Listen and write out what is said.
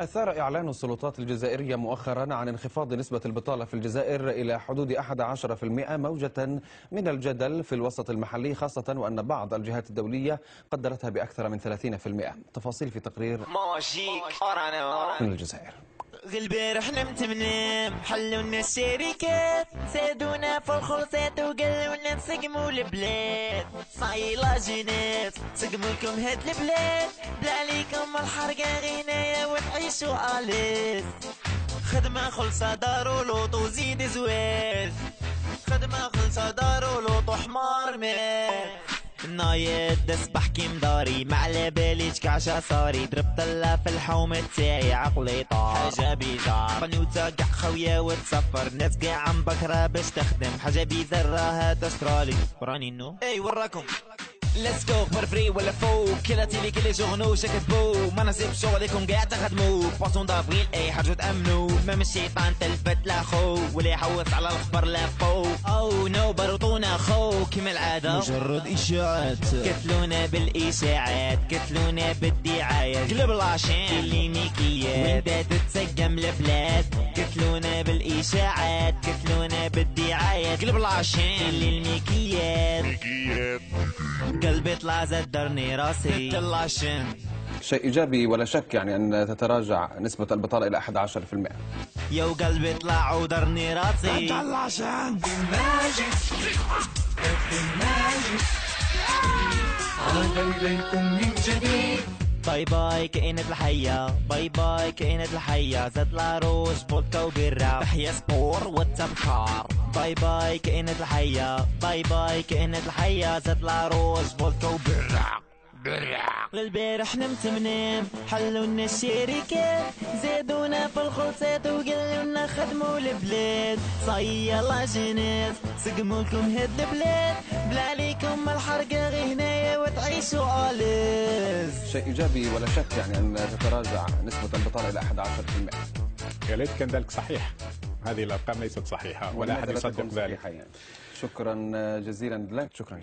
أثار إعلان السلطات الجزائرية مؤخرا عن انخفاض نسبة البطالة في الجزائر إلى حدود 11% موجة من الجدل في الوسط المحلي، خاصة وأن بعض الجهات الدولية قدرتها بأكثر من 30%. تفاصيل في تقرير من الجزائر. البارح نمت منام، حلونا الشركات، سادونا في الخلصات وقالونا نسقموا البلاد. صايلة جينات سقموا لكم هاد البلاد، بلا عليكم الحرقة غناية وتعيشوا أليس. خدمة خلصة دار ولوط وزيد زواج، خدمة خلصة دار ولوط وحمار مات. نايد دسبح كيم داري، ما على باليش كعشا صاري، ضربت الله في الحومة تاعي عقلي طار. حاجة بيزار قنوتة قاع خويا وتصفر، ناس قاع عم بكرة باش تخدم. حاجة بيزار راها تسترالي وراني نو اي وراكم. ليتس جو بار فري ولا فوق، كلاتي لي كلي جورنو شكتبو، ما نسيب شغلكم قاع تخدمو. باسون دافريل اي حاجة تأمنو، ما من الشيطان تلفت لا خو، ولا يحوس على الخبر لا فوق. او نو بروطونا خو كيما العادة مجرد اشاعات. قتلونا بالاشاعات، قتلونا بالدعايات، قلب لاشين كلينيكيات وين تتسقم البلاد. قتلونا بالاشاعات، قتلونا بالدعايات، قلب لاشين كلينيكيات. قلبي طلع زدرني راسي تلاشين. شيء إيجابي ولا شك يعني أن تتراجع نسبة البطالة إلى 11%. يو قلبي طلع ودرني راسي تلاشين. عاد إليكم من جديد. باي باي كائنة الحية، باي باي كائنة الحية، زاد لاروج فودكا وبيرة، تحيا سبور والتبكار. باي باي كائنة الحية، باي باي كائنة الحية، زاد لاروج فودكا وبيرة. البارح نمت منام، حلونا الشركات، زادونا في الخلصات وقالونا خدموا البلاد. صايلة جنات سقموا لكم هاد البلاد، بلا عليكم الحرقة غي هنايا وتعيشوا أليس. شيء إيجابي ولا شك يعني أن تتراجع نسبة البطالة إلى 11%. يا ليت كان ذلك صحيح. هذه الأرقام ليست صحيحة ولا أحد يصدق ذلك. يعني. شكرا جزيلا لك. شكرا.